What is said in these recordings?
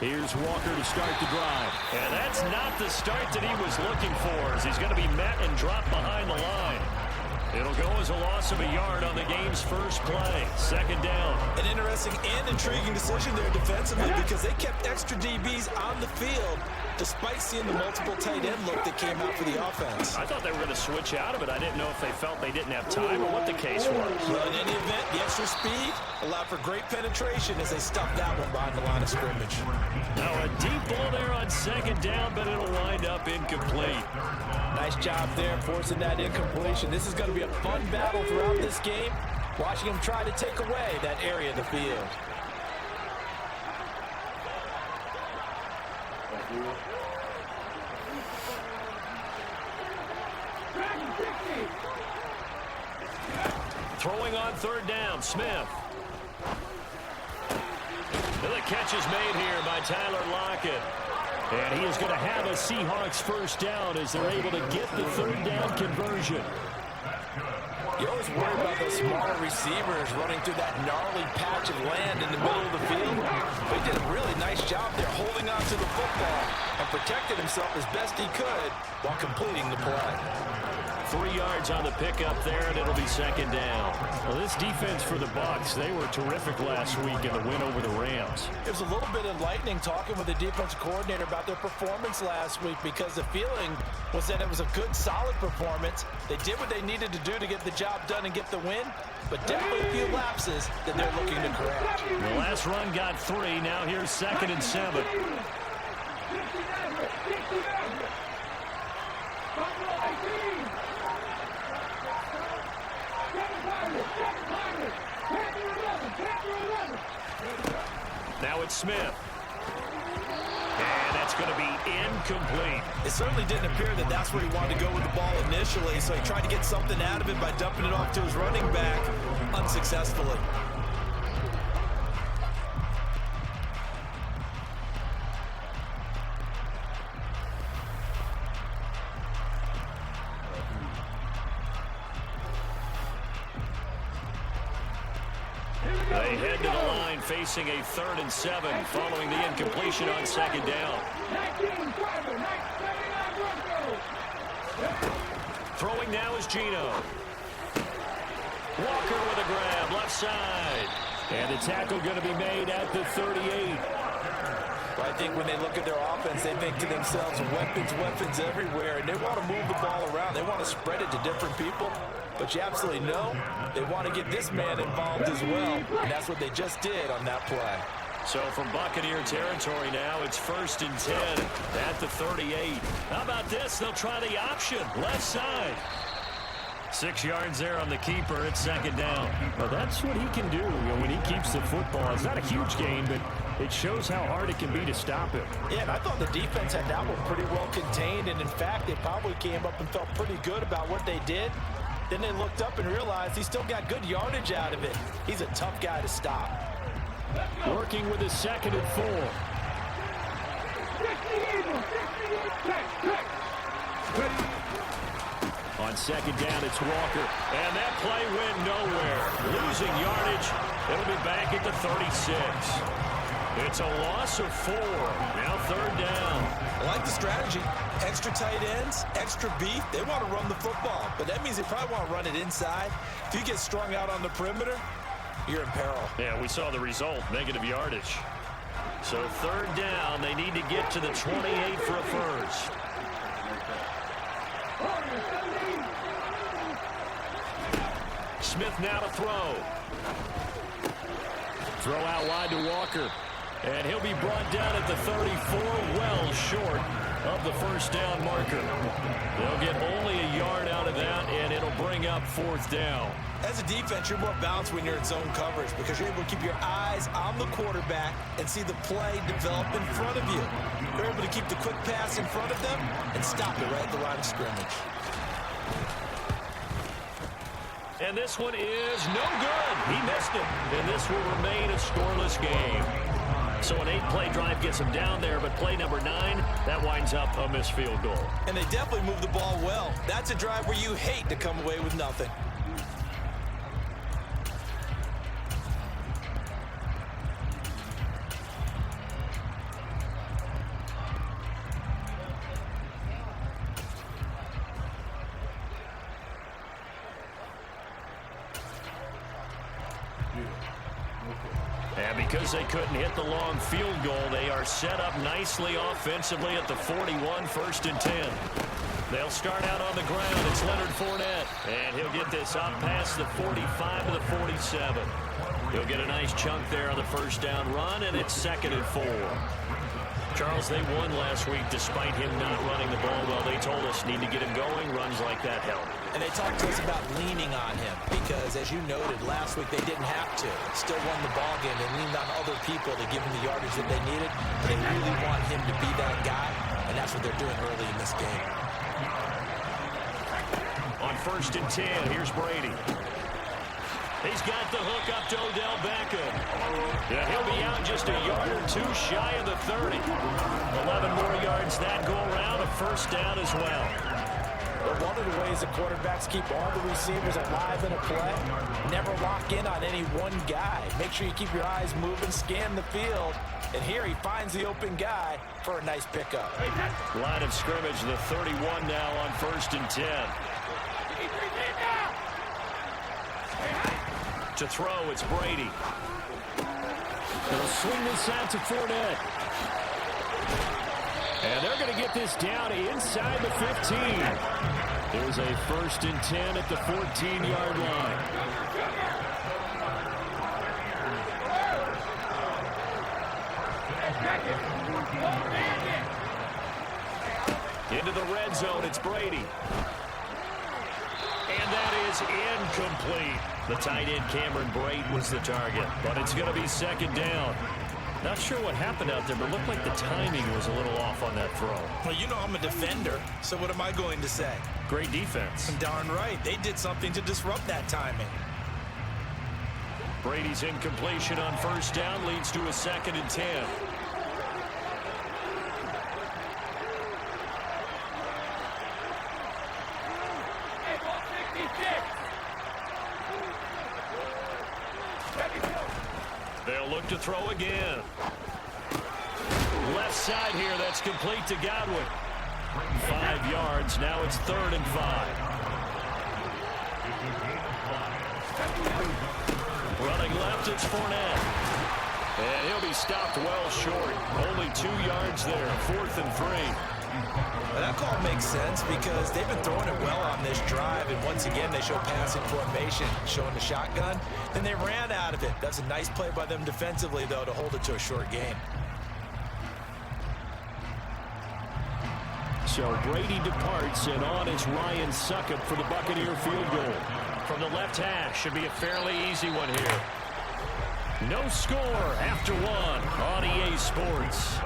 Here's Walker to start the drive. And that's not the start that he was looking for, as he's going to be met and dropped behind the line. It'll go as a loss of a yard on the game's first play. Second down. An interesting and intriguing decision there defensively, because they kept extra DBs on the field despite seeing the multiple tight end look that came out for the offense. I thought they were going to switch out of it. I didn't know if they felt they didn't have time or what the case was. Well, in any event, the extra speed allowed for great penetration as they stuffed that one behind the line of scrimmage. Now a deep ball there on second down, but it'll wind up incomplete. Nice job there forcing that incompletion. This is going to be a fun battle throughout this game, watching him try to take away that area of the field. Throwing on third down, Smith. And the catch is made here by Tyler Lockett. And he is going to have a Seahawks first down as they're able to get the third down conversion. You always worry about those smaller receivers running through that gnarly patch of land in the middle of the field. But he did a really nice job there holding on to the football and protected himself as best he could while completing the play. 3 yards on the pickup there, and it'll be second down. Well, this defense for the Bucs, they were terrific last week in the win over the Rams. It was a little bit enlightening talking with the defensive coordinator about their performance last week, because the feeling was that it was a good, solid performance. They did what they needed to do to get the job done and get the win, but definitely a few lapses that they're looking to correct. The last run got 3. Now here's 2nd and 7. Now it's Smith. And that's going to be incomplete. It certainly didn't appear that that's where he wanted to go with the ball initially, so he tried to get something out of it by dumping it off to his running back unsuccessfully. They head to the line facing a 3rd and 7 following the incompletion on second down. Throwing now is Gino. Walker with a grab, left side. And the tackle going to be made at the 38. I think when they look at their offense, they think to themselves, weapons everywhere, and they want to move the ball around. They want to spread it to different people. But you absolutely know they want to get this man involved as well, and that's what they just did on that play. So from Buccaneer territory now, it's 1st and 10 at the 38. How about this? They'll try the option, left side. 6 yards there on the keeper. It's second down. Well, that's what he can do when he keeps the football. It's not a huge gain, but it shows how hard it can be to stop him. Yeah, and I thought the defense had that one pretty well contained, and in fact, they probably came up and felt pretty good about what they did. Then they looked up and realized he still got good yardage out of it. He's a tough guy to stop. Working with his 2nd and 4. On second down, it's Walker. And that play went nowhere. Losing yardage. It'll be back at the 36. It's a loss of 4. Now 3rd down. I like the strategy. Extra tight ends, extra beef. They want to run the football, but that means they probably want to run it inside. If you get strung out on the perimeter, you're in peril. Yeah, we saw the result, negative yardage. So 3rd down, they need to get to the 28 for a first. Smith now to throw. Throw out wide to Walker. And he'll be brought down at the 34, well short of the first down marker. They'll get only a yard out of that, and it'll bring up 4th down. As a defense, you're more balanced when you're in zone coverage because you're able to keep your eyes on the quarterback and see the play develop in front of you. You're able to keep the quick pass in front of them and stop it right at the line of scrimmage. And this one is no good. He missed it. And this will remain a scoreless game. So an 8-play drive gets him down there, but play number 9, that winds up a missed field goal. And they definitely moved the ball well. That's a drive where you hate to come away with nothing. And because they couldn't hit the long field goal, they are set up nicely offensively at the 41, 1st and 10. They'll start out on the ground. It's Leonard Fournette. And he'll get this up past the 45 to the 47. He'll get a nice chunk there on the first down run, and it's 2nd and 4. Charles, they won last week despite him not running the ball well. They told us need to get him going. Runs like that help. And they talked to us about leaning on him because, as you noted, last week they didn't have to. Still won the ball game. They leaned on other people to give him the yardage that they needed. They really want him to be that guy, and that's what they're doing early in this game. On 1st and 10, here's Brady. He's got the hook up to Odell Beckham. Yeah, he'll be out just a yard or two shy of the 30. 11 more yards that go around, a first down as well. But one of the ways the quarterbacks keep all the receivers alive in a play, never lock in on any one guy. Make sure you keep your eyes moving, scan the field. And here he finds the open guy for a nice pickup. Line of scrimmage, the 31 now on 1st and 10. To throw, it's Brady. They'll swing this out to Fournette. And they're going to get this down inside the 15. There's a 1st and 10 at the 14-yard line. Into the red zone, it's Brady. And that is incomplete. The tight end, Cameron Brate, was the target. But it's going to be 2nd down. Not sure what happened out there, but it looked like the timing was a little off on that throw. Well, you know I'm a defender, so what am I going to say? Great defense. Darn right. They did something to disrupt that timing. Brady's incompletion on 1st down leads to a 2nd and 10. They'll look to throw again. Left side here, that's complete to Godwin. 5 yards, now it's 3rd and 5. Running left, it's Fournette. And he'll be stopped well short. Only 2 yards there, 4th and 3. Well, that call makes sense because they've been throwing it well on this drive, and once again they show passing formation, showing the shotgun, and they ran out of it. That's a nice play by them defensively, though, to hold it to a short game. So Brady departs, and on is Ryan Succop for the Buccaneer field goal. From the left hash, should be a fairly easy one here. No score after 1 on EA Sports.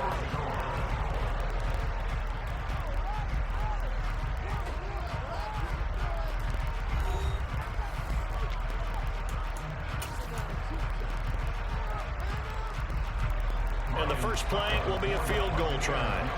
And the first play will be a field goal try.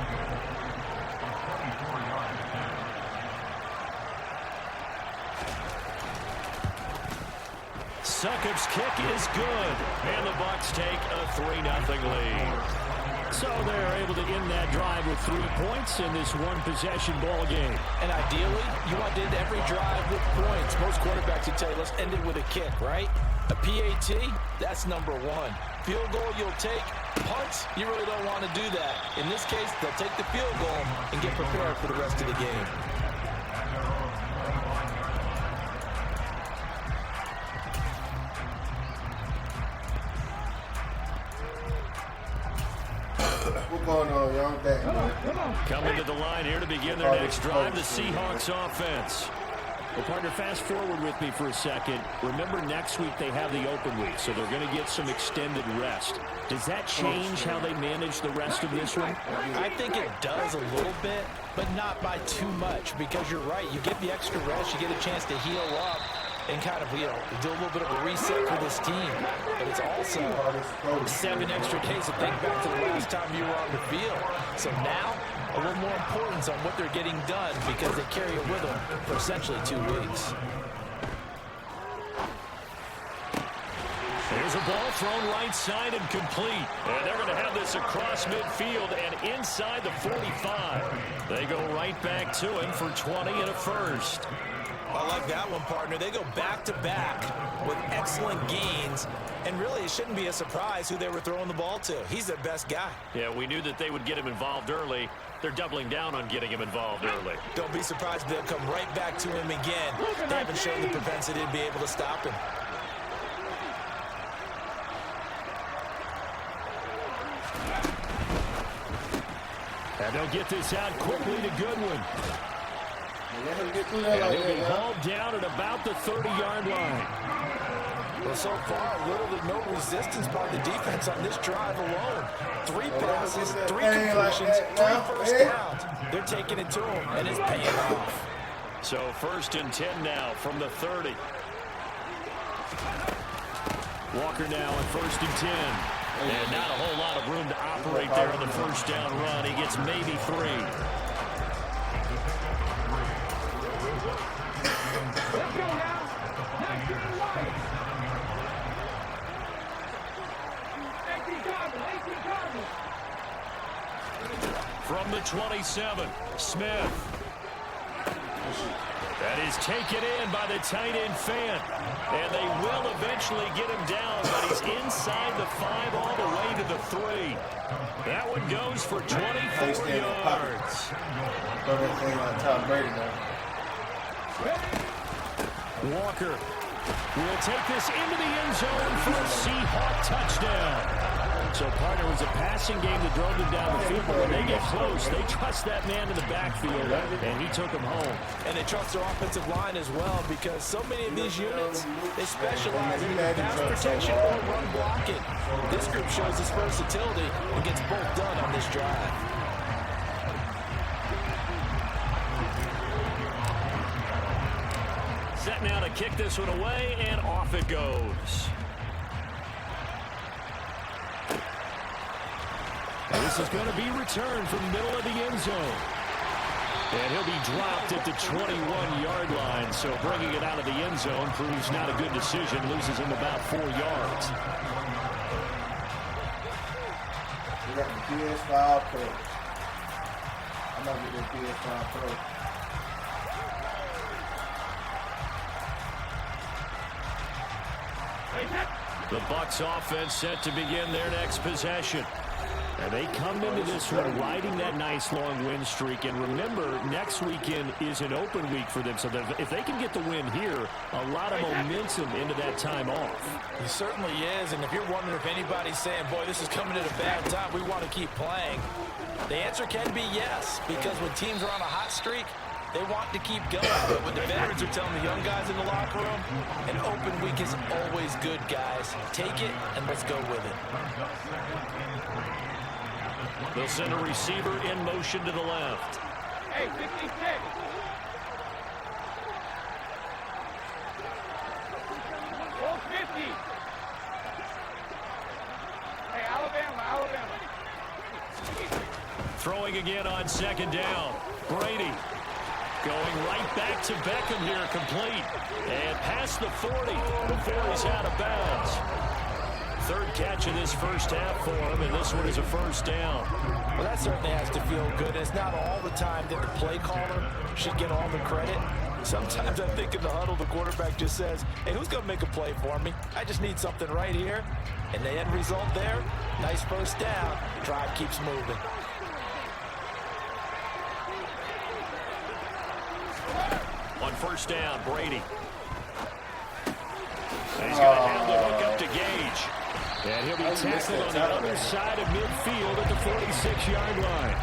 Succop's kick is good, and the Bucs take a 3-0 lead. So they're able to end that drive with 3 points in this one-possession ball game. And ideally, you want to end every drive with points. Most quarterbacks would tell you, let's end it with a kick, right? A PAT, that's number 1. Field goal you'll take. Punts, you really don't want to do that. In this case, they'll take the field goal and get prepared for the rest of the game. What's going on, y'all? Back. Coming to the line here to begin their next drive, the Seahawks offense. Well, partner, fast forward with me for a second. Remember, next week they have the open week, so they're going to get some extended rest. Does that change how they manage the rest of this one? I think it does a little bit, but not by too much, because you're right. You get the extra rest, you get a chance to heal up and kind of, do a little bit of a reset for this team. But it's also 7 extra days to think back to the last time you were on the field. So now, a little more importance on what they're getting done because they carry it with them for essentially 2 weeks. There's a ball thrown right side and complete. And they're going to have this across midfield and inside the 45. They go right back to him for 20 and a first. I like that one, partner. They go back-to-back with excellent gains, and really it shouldn't be a surprise who they were throwing the ball to. He's their best guy. Yeah, we knew that they would get him involved early. They're doubling down on getting him involved early. Don't be surprised if they'll come right back to him again. They haven't shown the propensity to be able to stop him. And they'll get this out quickly to Goodwin. Let him get through that And like he'll be that, hauled down at about the 30-yard line. Well, so far, little to no resistance by the defense on this drive alone. 3 passes, 3 completions, 3 first downs. They're taking it to him, and it's paying off. So 1st and 10 now from the 30. Walker now at 1st and 10. And not a whole lot of room to operate there on the first down run. He gets maybe 3. From the 27, Smith. That is taken in by the tight end Fant. And they will eventually get him down, but he's inside the 5 all the way to the 3. That one goes for 24 yards. Throw that thing on Tom Brady now. Walker will take this into the end zone for a Seahawk touchdown. So, partner, it was a passing game that drove them down the field, but when they get close, they trust that man in the backfield, and he took him home. And they trust their offensive line as well, because so many of these units, they specialize in either pass protection or run blocking. This group shows its versatility and gets both done on this drive. Set now to kick this one away, and off it goes. This is going to be returned from the middle of the end zone. And he'll be dropped at the 21-yard line. So bringing it out of the end zone proves not a good decision. Loses him about 4 yards. We got the PS5 Pro. I'm going to get this PS5 Pro. The Bucs offense set to begin their next possession. And they come into this one riding that nice long win streak. And remember, next weekend is an open week for them. So if they can get the win here, a lot of momentum into that time off. He certainly is. And if you're wondering if anybody's saying, boy, this is coming at a bad time, we want to keep playing, the answer can be yes. Because when teams are on a hot streak, they want to keep going. But when the veterans are telling the young guys in the locker room, an open week is always good, guys. Take it and let's go with it. They'll send a receiver in motion to the left. Hey, 56. All 50. Hey, Alabama. Throwing again on 2nd down. Brady going right back to Beckham here, complete. And past the 40 before he's out of bounds. 3rd catch of this first half for him, and this one is a 1st down. Well, that certainly has to feel good. It's not all the time that the play caller should get all the credit. Sometimes I think in the huddle, the quarterback just says, hey, who's going to make a play for me? I just need something right here. And the end result there, nice 1st down. Drive keeps moving. On 1st down, Brady. And he's going to have the hook up to Gage. And he'll be tackled on the other side of midfield at the 46-yard line.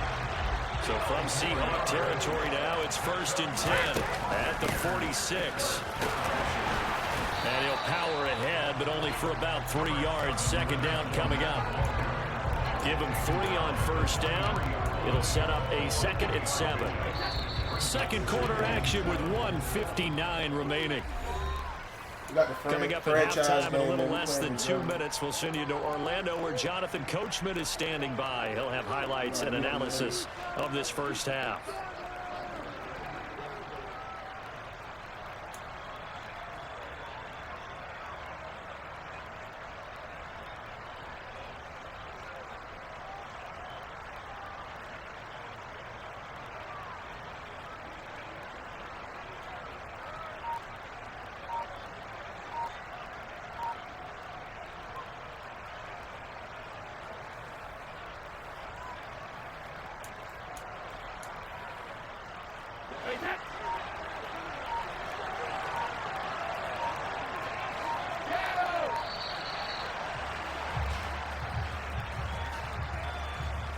So from Seahawk territory now, it's 1st and 10 at the 46. And he'll power ahead, but only for about 3 yards. 2nd down coming up. Give him 3 on 1st down. It'll set up a 2nd and 7. Second quarter action with 1:59 remaining. Coming up at halftime in a little less than 2 minutes, we'll send you to Orlando where Jonathan Coachman is standing by. He'll have highlights and analysis of this first half.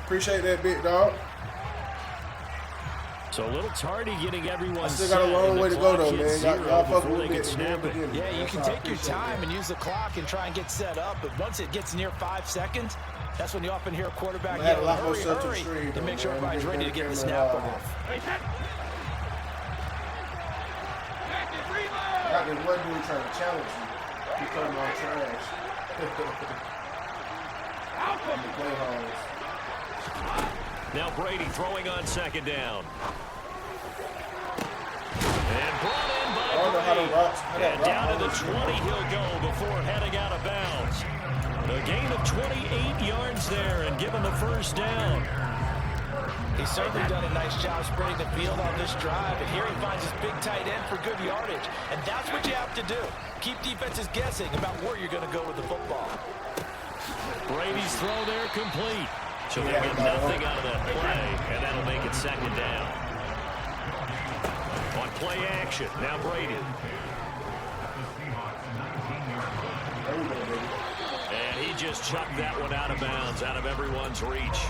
Appreciate that big dog. So a little tardy getting everyone I still got a long way to go though, man. Y'all fucking with me at the beginning. Yeah, you can take your time and use the clock and try and get set up, but once it gets near 5 seconds, that's when you often hear a quarterback yell, hurry, hurry, to make sure everybody's ready to get the snap off. I got this one dude trying to challenge you. He's talking about trash. In the play halls. Now Brady throwing on second down. And brought in by Brady. And down to the 20 he'll go before heading out of bounds. A gain of 28 yards there and given the first down. He's certainly done a nice job spreading the field on this drive, and here he finds his big tight end for good yardage. And that's what you have to do. Keep defenses guessing about where you're going to go with the football. Brady's throw there complete. So they'll get nothing out of that play, and that'll make it second down. On play action, now Brady. And he just chucked that one out of bounds, out of everyone's reach.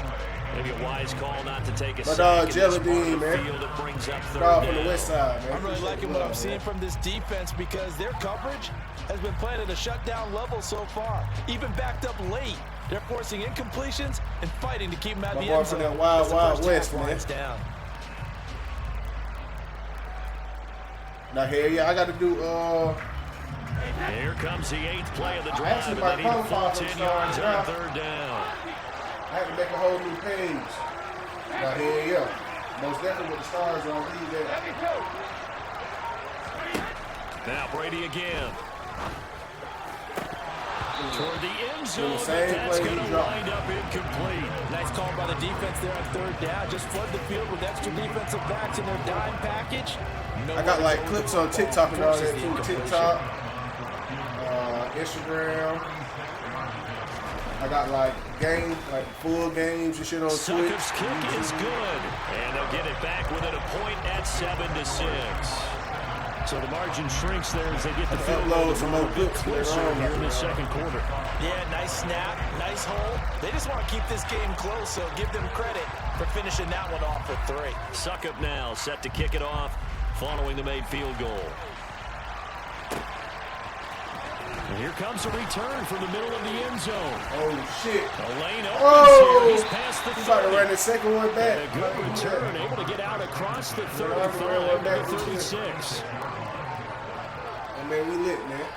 Maybe a wise call not to take a sack. Jelly Bean, man. Field, it brings up third down. down. From the west side, man. I'm really liking what I'm seeing from this defense because their coverage has been playing at a shutdown level so far. Even backed up late, they're forcing incompletions and fighting to keep them out of the end zone. That wild west, man. Down. Now here, I got to do. Here comes the 8th play of the drive, and they need a full 10 yards on third down. I had to make a whole new page. Now here, most definitely with the stars on these there. Now Brady again. Toward the end zone, but that's going to wind up incomplete. Nice call by the defense there on third down. Just flood the field with extra defensive backs in their dime package. I got like clips on TikTok and all that too. TikTok, Instagram. I got like full games and shit on Twitch. Suckup's kick is good, and they'll get it back within a point at 7-6. So the margin shrinks there as they get the field goal some more clips closer here in the second quarter. Yeah, nice snap, nice hole. They just want to keep this game close, so give them credit for finishing that one off with 3. Suckup now set to kick it off following the made field goal. And here comes a return from the middle of the end zone. Oh, shit. The lane opens here. He's past the 30. He's about to run the second one back. And a good return, able to get out across the 35 to the 36. And man, we lit, man.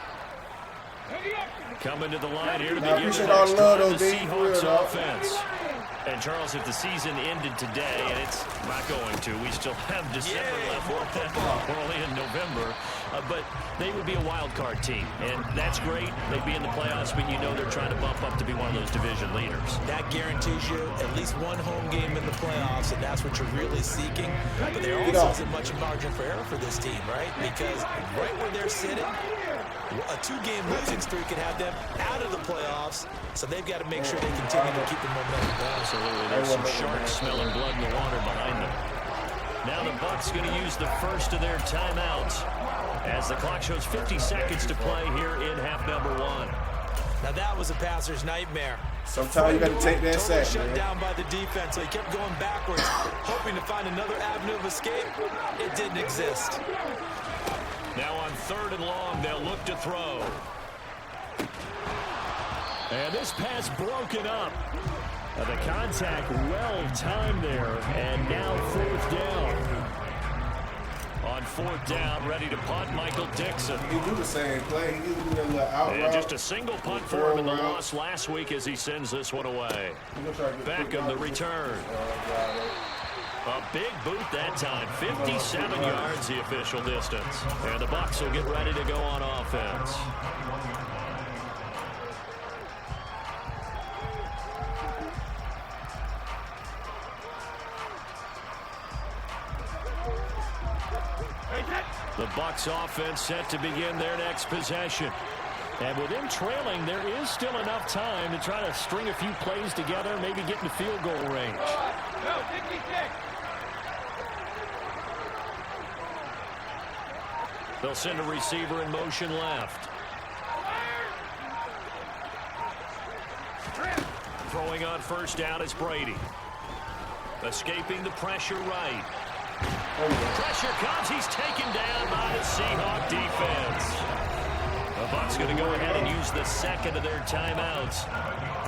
Coming to the line here to I begin the appreciate all next the love, drive, though, the D. Seahawks Real, offense. And Charles, if the season ended today, and it's not going to, we still have December left. We're only in November. But they would be a wild card team, and that's great. They'd be in the playoffs, but you know they're trying to bump up to be one of those division leaders. That guarantees you at least one home game in the playoffs, and that's what you're really seeking. But there also isn't much margin for error for this team, right? Because right where they're sitting, a 2-game losing streak can have them out of the playoffs, so they've got to make sure they continue to keep the momentum going. Absolutely. There's some sharks smelling blood in the water behind them. Now the Bucs going to use the first of their timeouts as the clock shows 50 seconds to play here in half number 1. Now that was a passer's nightmare. Sometimes you got to take that sack, shut man. down by the defense, so he kept going backwards, hoping to find another avenue of escape. It didn't exist. Now on 3rd and long, they'll look to throw. And this pass broken up. The contact well timed there, and now 4th down. On 4th down, ready to punt, Michael Dixon. He do the same play. He do that little out And route. just a single punt for him in the loss last week as he sends this one away. Beckham, the return. A big boot that time, 57 yards the official distance. And the Bucs will get ready to go on offense. The Bucs offense set to begin their next possession. And with them trailing, there is still enough time to try to string a few plays together, maybe get into field goal range. No, 66. They'll send a receiver in motion left. Throwing on 1st down is Brady. Escaping the pressure right. Pressure comes. He's taken down by the Seahawk defense. The Bucs going to go ahead and use the second of their timeouts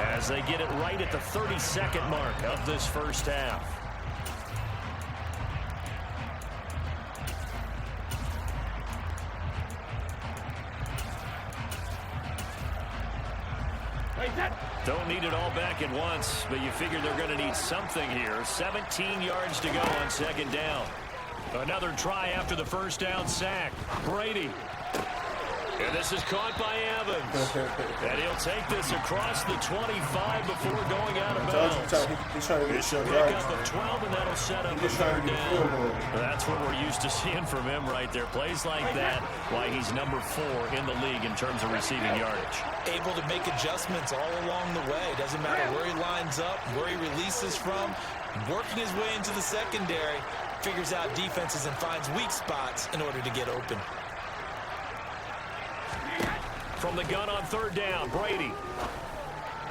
as they get it right at the 30-second mark of this first half. Don't need it all back at once, but you figure they're going to need something here. 17 yards to go on second down. Another try after the first down sack. Brady. And this is caught by Evans. And he'll take this across the 25 before going out of bounds. He's trying to get It's a pickup of 12, and that'll set up a third down. That's what we're used to seeing from him right there. Plays like that, why he's number 4 in the league in terms of receiving yardage. Able to make adjustments all along the way. Doesn't matter where he lines up, where he releases from. Working his way into the secondary, figures out defenses and finds weak spots in order to get open. From the gun on third down, Brady.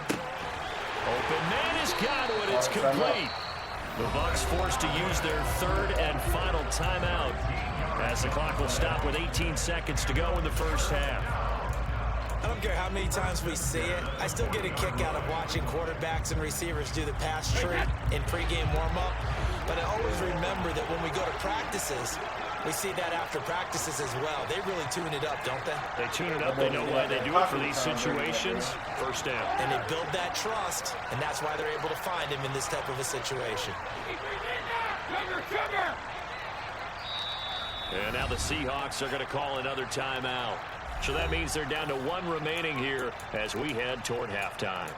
Open man has got it. It's complete. The Bucs forced to use their third and final timeout as the clock will stop with 18 seconds to go in the first half. I don't care how many times we see it. I still get a kick out of watching quarterbacks and receivers do the pass tree in pregame warm-up. But I always remember that when we go to practices, we see that after practices as well. They really tune it up, don't they? They tune it up. They know why they do it for these situations. First down. And they build that trust, and that's why they're able to find him in this type of a situation. And now the Seahawks are going to call another timeout. So that means they're down to 1 remaining here as we head toward halftime.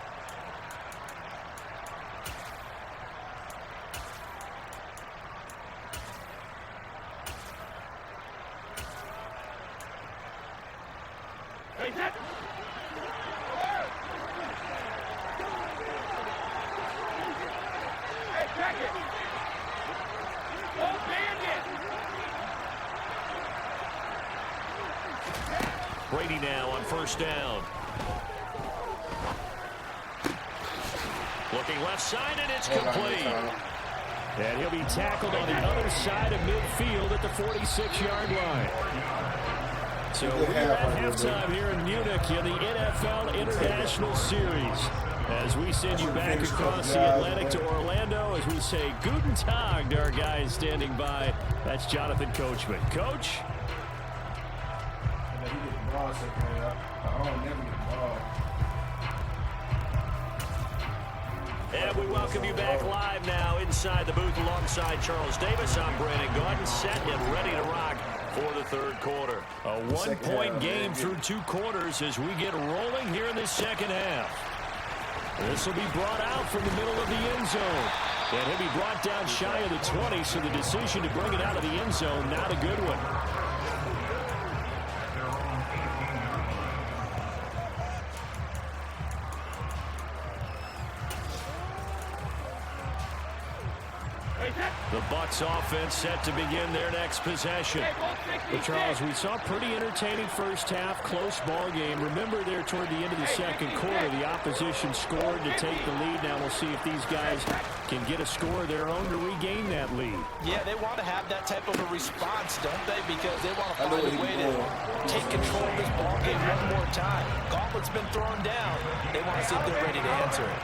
Brady now on first down. Looking left side, and it's complete. And he'll be tackled on the other side of midfield at the 46-yard line. So we're at halftime here in Munich in the NFL International Series. As we send you back across the Atlantic to Orlando, as we say Guten Tag to our guys standing by. That's Jonathan Coachman. Coach? And we welcome you back live now inside the booth alongside Charles Davis. I'm Brandon Gordon, set and ready to rock for the third quarter. A one-point game through 2 quarters as we get rolling here in the second half. This will be brought out from the middle of the end zone. And he'll be brought down shy of the 20, so the decision to bring it out of the end zone, not a good one. The Bucs offense set to begin their next possession. But Charles, we saw a pretty entertaining first half, close ball game. Remember there toward the end of the second quarter, the opposition scored to take the lead. Now we'll see if these guys can get a score of their own to regain that lead. Yeah, they want to have that type of a response, don't they? Because they want to find a way to take control of this ball game one more time. Gauntlet's been thrown down. They want to see if they're ready to answer it.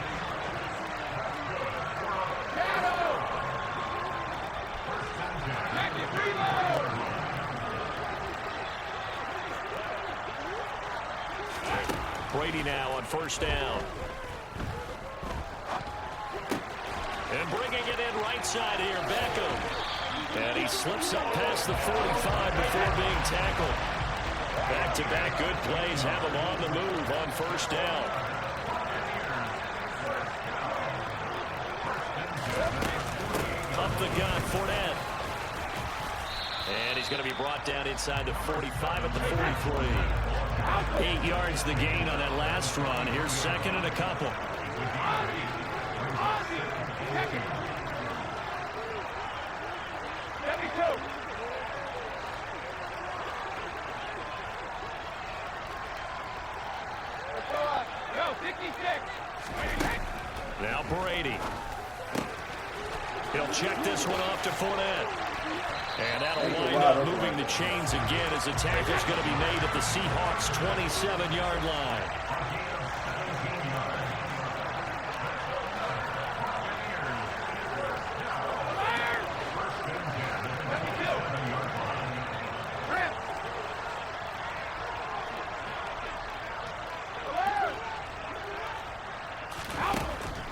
Brady now on first down. And bringing it in right side here, Beckham. And he slips up past the 45 before being tackled. Back-to-back good plays have him on the move on first down. Up the gun, Fournette. And he's going to be brought down inside the 45 at the 43. 8 yards the gain on that last run. Here's second and a couple. Now Brady. He'll check this one off to Fournette. And that'll wind up moving the chains again as the tackle's going to be made at the Seahawks' 27-yard line.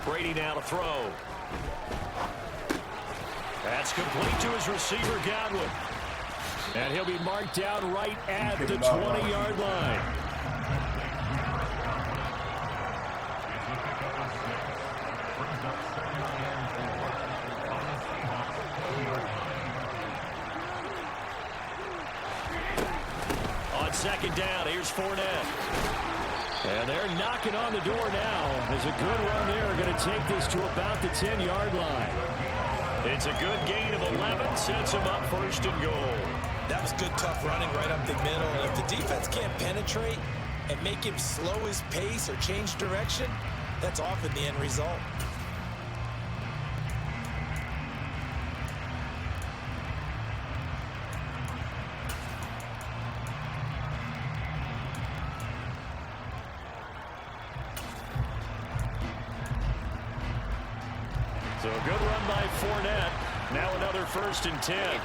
Brady now to throw. That's complete to his receiver, Godwin. And he'll be marked down right at the 20-yard line. On second down, here's Fournette. And they're knocking on the door now. There's a good run there. Going to take this to about the 10-yard line. It's a good gain of 11. Sets him up first and goal. That was good, tough running right up the middle. And if the defense can't penetrate and make him slow his pace or change direction, that's often the end result. So a good run by Fournette. Now another 1st and 10.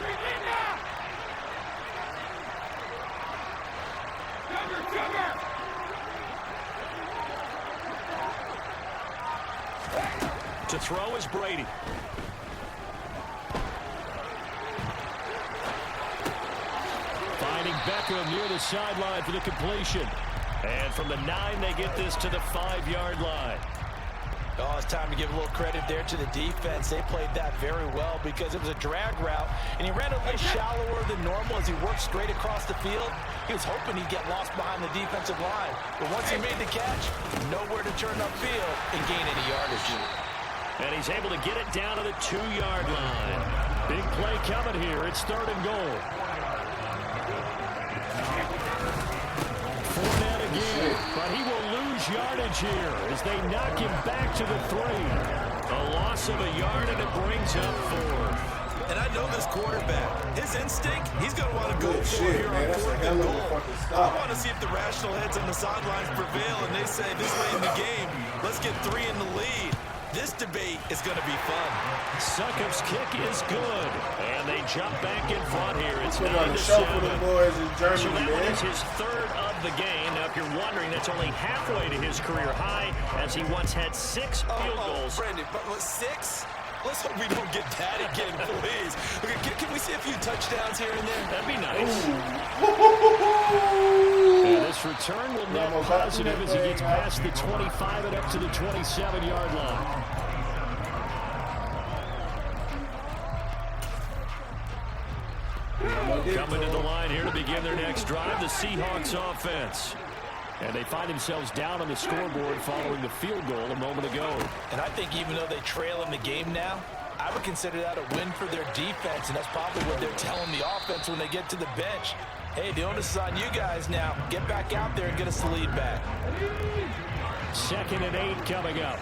To throw is Brady. Finding Beckham near the sideline for the completion. And from the 9, they get this to the 5-yard line. Oh, it's time to give a little credit there to the defense. They played that very well because it was a drag route, and he ran a little shallower than normal as he worked straight across the field. He was hoping he'd get lost behind the defensive line. But once he made the catch, nowhere to turn upfield and gain any yardage. And he's able to get it down to the 2-yard line. Big play coming here. It's 3rd and goal. Fournette again, but he will lose yardage here as they knock him back to the 3. A loss of a yard, and it brings up 4. And I know this quarterback. His instinct, he's going to want to go for it here on That's a 4th hell and of a goal. fucking I stop. want to see if the rational heads on the sidelines prevail and they say this late in the game, let's get 3 in the lead. This debate is going to be fun. Succop's kick is good, and they jump back in front here. It's Put on the 9-7. show for them boys in So Germany, that one man. is his 3rd of the game. Now, if you're wondering, that's only halfway to his career high, as he once had 6 field goals. Brandon, but 6? Let's hope we don't get that again, please. Okay, can we see a few touchdowns here and there? That'd be nice. And this return will net positive as he gets past the 25 and up to the 27-yard line. Coming to the line here to begin their next drive, the Seahawks offense. And they find themselves down on the scoreboard following the field goal a moment ago. And I think even though they trail in the game now, I would consider that a win for their defense, and that's probably what they're telling the offense when they get to the bench. Hey, the onus is on you guys now. Get back out there and get us the lead back. 2nd and 8 coming up.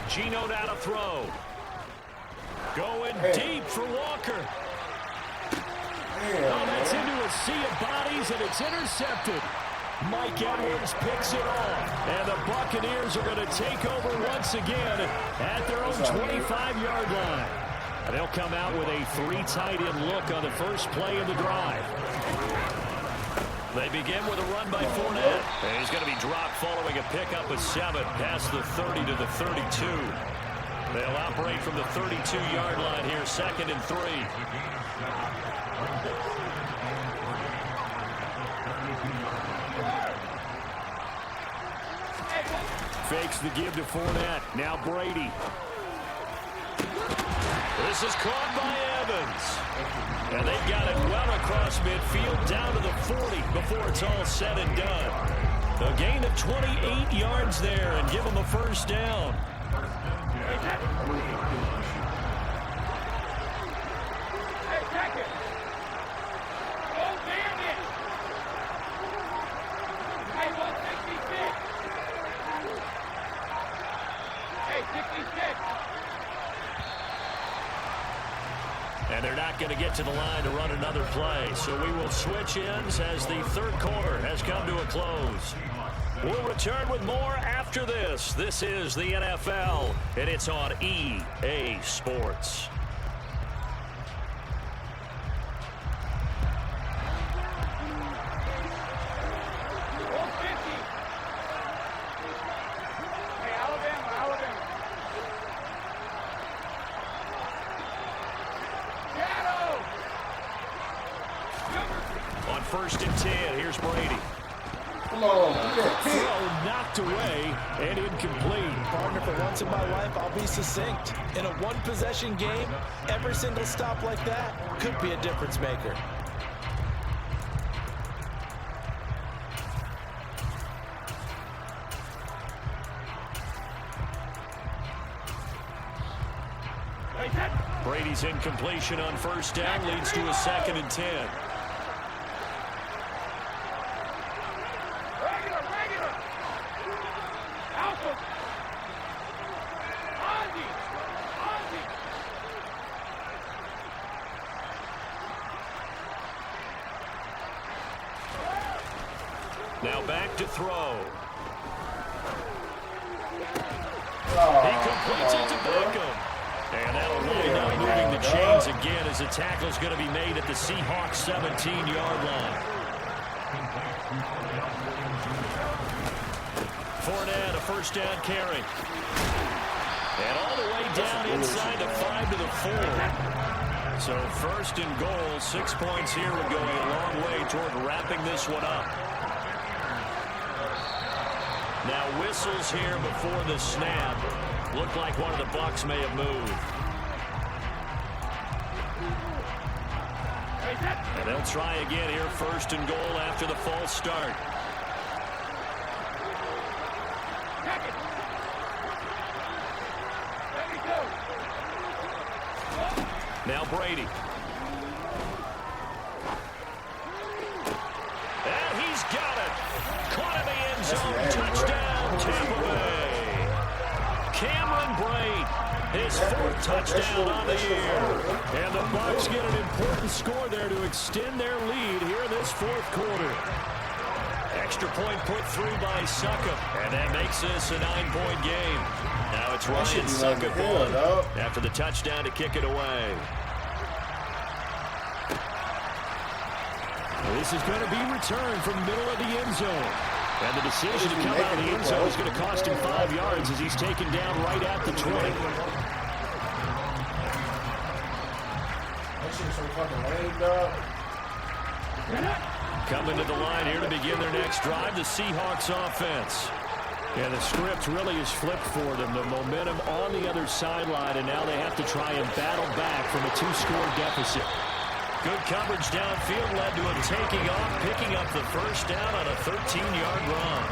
Geno now to throw. Going deep for Walker. Oh, that's into a sea of bodies, and it's intercepted. Mike Edwards picks it off, and the Buccaneers are going to take over once again at their own 25-yard line. And they'll come out with a 3 tight end look on the first play of the drive. They begin with a run by Fournette. And he's going to be dropped following a pickup of 7 past the 30 to the 32. They'll operate from the 32-yard line here, 2nd and 3. Fakes the give to Fournette. Now Brady. This is caught by Evans. And they've got it well across midfield down to the 40 before it's all said and done. A gain of 28 yards there and give them a 1st down. not going to get to the line to run another play. So we will switch ends as the third quarter has come to a close. We'll return with more after this. This is the NFL, and it's on EA Sports. First and 10. Here's Brady. Come on. Throw knocked away and incomplete. Partner, for once in my life, I'll be succinct. In a one-possession game, every single stop like that could be a difference maker. Brady's incompletion on first down leads to a 2nd and 10. Now back to throw. He completes it to Beckham. And that'll wind up moving the chains again as the tackle is going to be made at the Seahawks 17-yard line. Fournette, a first down carry. And all the way down inside the 5 to the 4. So first and goal, 6 points here would go a long way toward wrapping this one up. Now whistles here before the snap. Looked like one of the Bucs may have moved. And they'll try again here, first and goal after the false start. Now Brady. And he's got it. Caught in the end zone. Touchdown, Tampa Bay. Cameron Brate, his 4th touchdown on the year. And the Bucs get an important score there to extend their lead here in this 4th quarter. Extra point put through by Succop, and that makes this a 9-point game. Now it's Ryan Succop on after the touchdown to kick it away. This is going to be returned from the middle of the end zone. And the decision to come out of the end zone is going to cost him 5 yards as he's taken down right at the 20. Coming to the line here to begin their next drive, the Seahawks offense. And the script really is flipped for them. The momentum on the other sideline, and now they have to try and battle back from a 2-score deficit. Good coverage downfield led to him taking off, picking up the first down on a 13-yard run.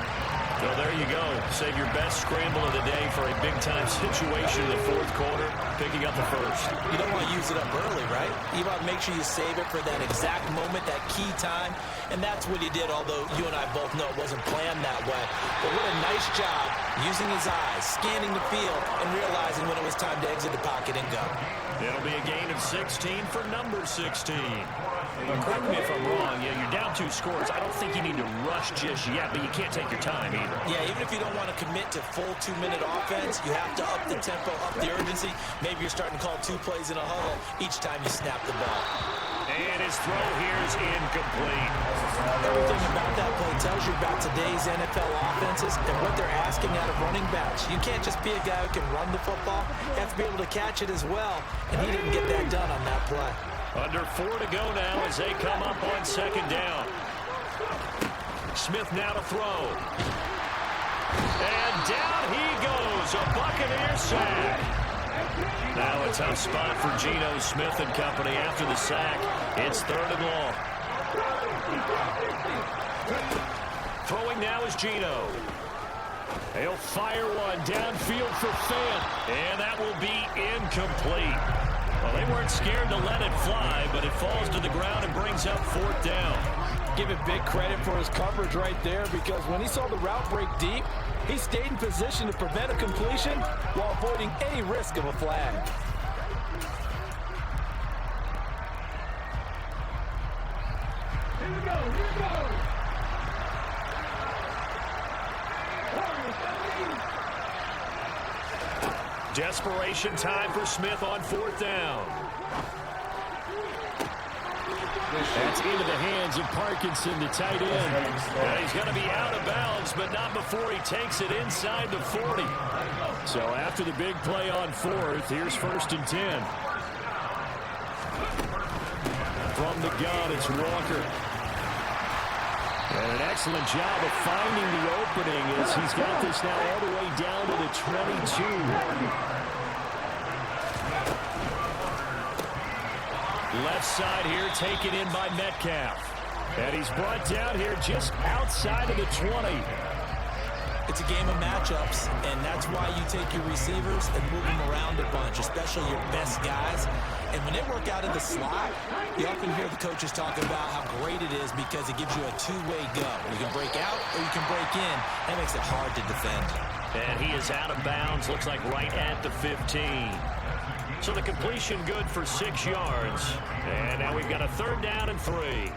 So there you go. Save your best scramble of the day for a big-time situation in the 4th quarter, picking up the first. You don't want to use it up early, right? You want to make sure you save it for that exact moment, that key time. And that's what he did, although you and I both know it wasn't planned that way. But what a nice job using his eyes, scanning the field, and realizing when it was time to exit the pocket and go. It'll be a gain of 16 for number 16. But correct me if I'm wrong. Yeah, you're down 2 scores. I don't think you need to rush just yet, but you can't take your time either. Yeah, even if you don't want to commit to full 2-minute offense, you have to up the tempo, up the urgency. Maybe you're starting to call 2 plays in a huddle each time you snap the ball. And his throw here is incomplete. Everything about that play tells you about today's NFL offenses and what they're asking out of running backs. You can't just be a guy who can run the football. You have to be able to catch it as well, and he didn't get that done on that play. Under 4 to go now as they come up on 2nd down. Smith now to throw. And down he goes. A Buccaneer sack. Now a tough spot for Geno Smith and company after the sack. It's 3rd and long. Throwing now is Geno. He'll fire one downfield for Fant. And that will be incomplete. Well, they weren't scared to let it fly, but it falls to the ground and brings up 4th down. Give it big credit for his coverage right there, because when he saw the route break deep, he stayed in position to prevent a completion while avoiding any risk of a flag. Desperation time for Smith on 4th down. That's into the hands of Parkinson, the tight end. And he's going to be out of bounds, but not before he takes it inside the 40. So after the big play on 4th, here's 1st and 10. From the gun, it's Walker. And an excellent job of finding the opening as he's got this now all the way down to the 22. Left side here taken in by Metcalf. And he's brought down here just outside of the 20. It's a game of matchups, and that's why you take your receivers and move them around a bunch, especially your best guys. And when they work out in the slot, you often hear the coaches talking about how great it is because it gives you a two-way go. You can break out or you can break in. That makes it hard to defend. And he is out of bounds, looks like right at the 15. So the completion good for 6 yards. And now we've got a 3rd down and 3.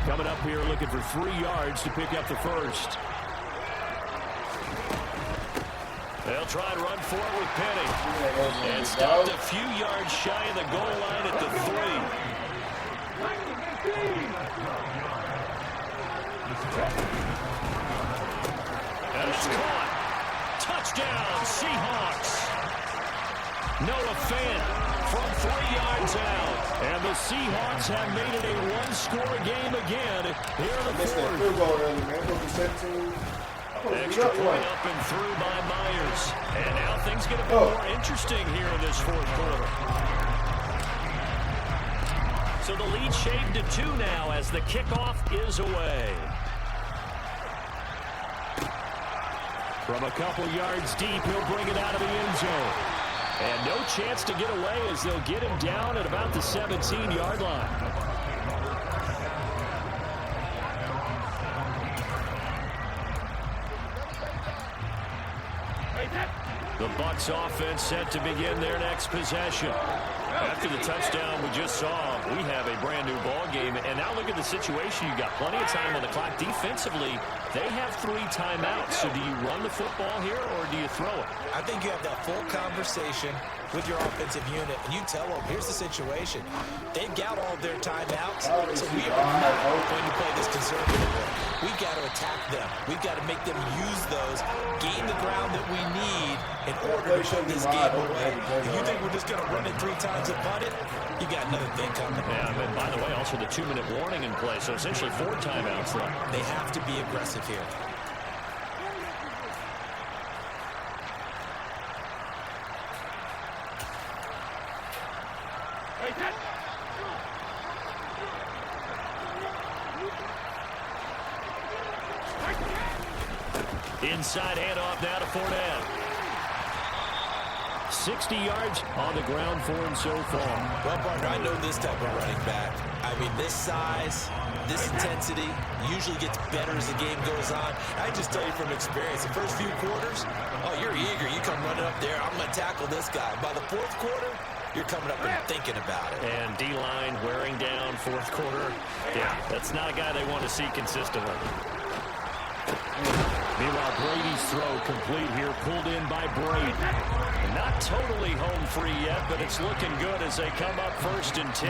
Coming up here looking for 3 yards to pick up the 1st. They'll try and run for it with Penny. And stopped a few yards shy of the goal line at the 3. And it's caught. Touchdown, Seahawks. Noah Fant from 3 yards out. And the Seahawks have made it a one-score game again here in the 4th. Extra point up and through by Myers. And now things get a bit more interesting here in this 4th quarter. So the lead shaved to 2 now as the kickoff is away. From a couple yards deep, he'll bring it out of the end zone. And no chance to get away as they'll get him down at about the 17-yard line. The Bucs offense set to begin their next possession. After the touchdown we just saw, we have a brand new ball game. And now look at the situation. You've got plenty of time on the clock. Defensively, they have 3 timeouts. So do you run the football here or do you throw it? I think you have that full conversation with your offensive unit, and you tell them, here's the situation. They've got all of their timeouts, so we are not going to play this conservatively. We've got to attack them. We've got to make them use those, gain the ground that we need in order to put this game away. If you think we're just going to run it 3 times and punt it, you got another thing coming. Yeah, and by the way, also the 2-minute warning in play, so essentially 4 timeouts left. They have to be aggressive here. Inside handoff now to Fournette. 60 yards on the ground for him so far. Well, partner, I know this type of running back. I mean, this size, this intensity usually gets better as the game goes on. I just tell you from experience, the first few quarters, oh, you're eager. You come running up there, I'm going to tackle this guy. By the 4th quarter, you're coming up and thinking about it. And D-line wearing down 4th quarter. Yeah, that's not a guy they want to see consistently. Meanwhile, Brady's throw complete here, pulled in by Brady. Not totally home free yet, but it's looking good as they come up 1st and 10.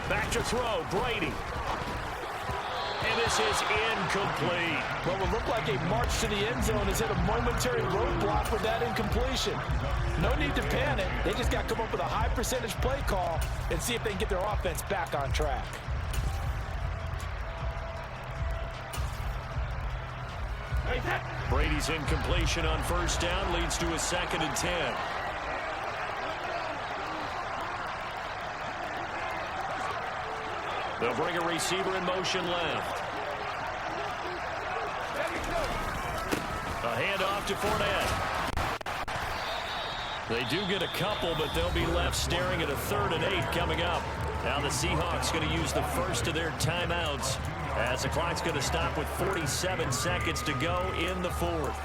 Back to throw, Brady. And this is incomplete. Well, it looked like a march to the end zone has hit a momentary roadblock with that incompletion. No need to panic. They just got to come up with a high percentage play call and see if they can get their offense back on track. Brady's incompletion on 1st down leads to a 2nd and 10. They'll bring a receiver in motion left. A handoff to Fournette. They do get a couple, but they'll be left staring at a 3rd and 8 coming up. Now the Seahawks going to use the first of their timeouts as the clock's going to stop with 47 seconds to go in the fourth.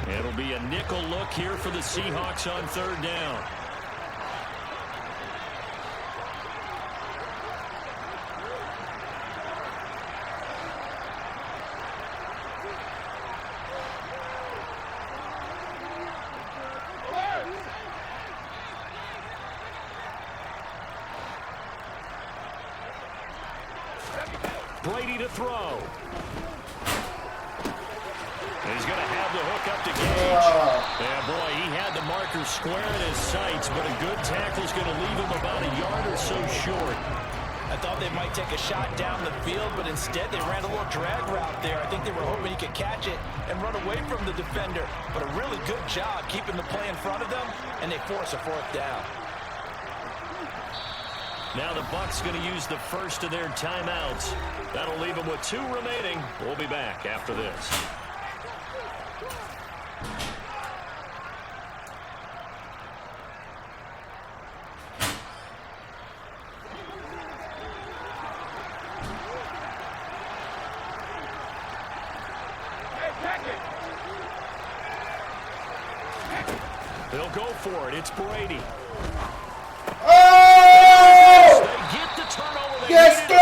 It'll be a nickel look here for the Seahawks on third down. Brady to throw. He's going to have the hook up to Gage. Yeah, boy, he had the marker square in his sights, but a good tackle's going to leave him about a yard or so short. I thought they might take a shot down the field, but instead they ran a little drag route there. I think they were hoping he could catch it and run away from the defender. But a really good job keeping the play in front of them, and they force a fourth down. Now the Bucs going to use the first of their timeouts. That'll leave them with 2 remaining. We'll be back after this. They'll go for it. It's Brady. Oh! They get the turnover. Yes, go!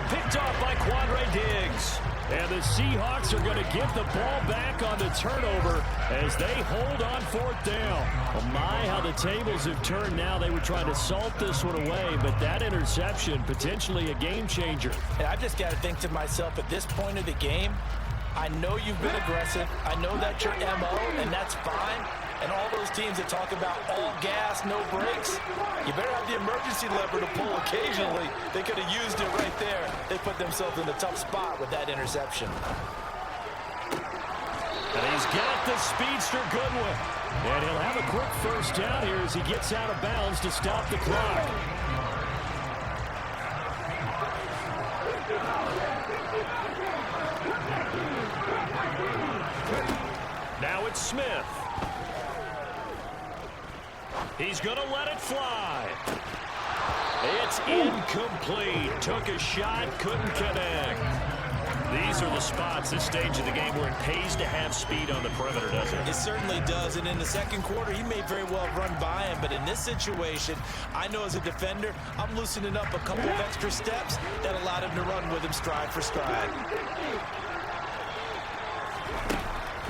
Picked off by Quandre Diggs. And the Seahawks are going to get the ball back on the turnover as they hold on fourth down. Oh my, how the tables have turned now. They were trying to salt this one away, but that interception, potentially a game changer. And I just got to think to myself, at this point of the game, I know you've been aggressive. I know that's your MO, and that's fine. And all those teams that talk about all gas, no brakes, you better have the emergency lever to pull occasionally. They could have used it right there. They put themselves in a tough spot with that interception. And he's got the speedster Goodwin. And he'll have a quick first down here as he gets out of bounds to stop the clock. Now it's Smith. He's going to let it fly. It's incomplete. Took a shot, couldn't connect. These are the spots, this stage of the game, where it pays to have speed on the perimeter, doesn't it? It certainly does, and in the second quarter, he may very well have run by him, but in this situation, I know as a defender, I'm loosening up a couple of extra steps that allowed him to run with him stride for stride.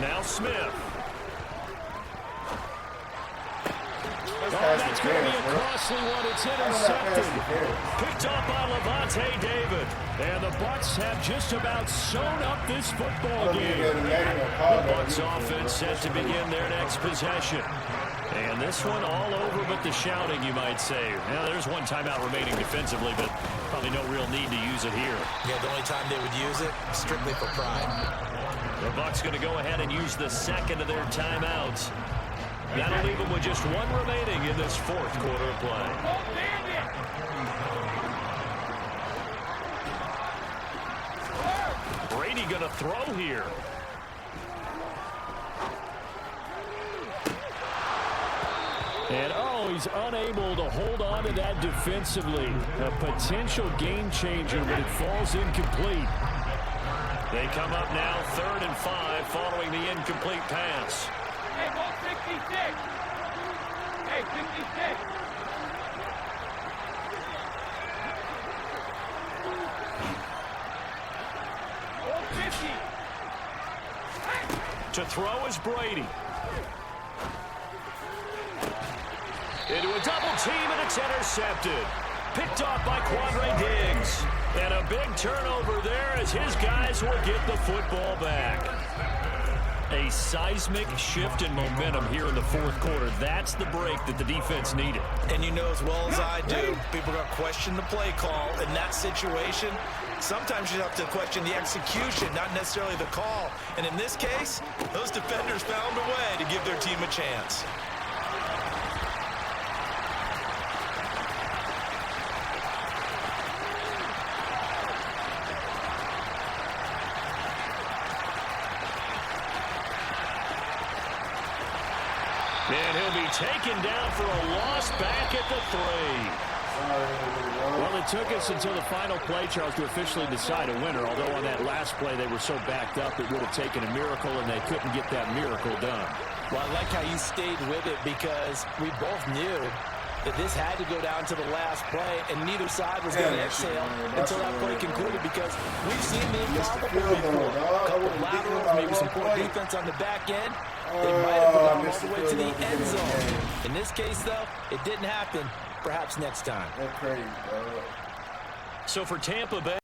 Now Smith. That's That's going to be a costly one. It's intercepted. Picked off by Levante David. And the Bucs have just about sewn up this football game. The Bucs offense set to begin their next possession. And this one all over but the shouting, you might say. Now, there's one timeout remaining defensively, but probably no real need to use it here. Yeah, the only time they would use it, strictly for pride. The Bucs going to go ahead and use the second of their timeouts. That'll leave them with just 1 remaining in this fourth quarter of play. Brady going to throw here. And he's unable to hold on to that defensively. A potential game changer, but it falls incomplete. They come up now 3rd and 5 following the incomplete pass. Hey, ball 66. Hey, 66. Ball 50. To throw is Brady. Into a double team, and it's intercepted. Picked off by Quandre Diggs. And a big turnover there as his guys will get the football back. A seismic shift in momentum here in the fourth quarter. That's the break that the defense needed. And you know as well as I do, people are going to question the play call in that situation. Sometimes you have to question the execution, not necessarily the call. And in this case, those defenders found a way to give their team a chance. And he'll be taken down for a loss back at the 3. Well, it took us until the final play, Charles, to officially decide a winner, although on that last play they were so backed up it would have taken a miracle, and they couldn't get that miracle done. Well, I like how you stayed with it because we both knew that this had to go down to the last play, and neither side was going to exhale until that play concluded because we've seen the improbable before. A couple of laterals, maybe some poor defense on the back end. They might have gone all the way to the end zone. In this case, though, it didn't happen. Perhaps next time. That's crazy, bro. So for Tampa Bay,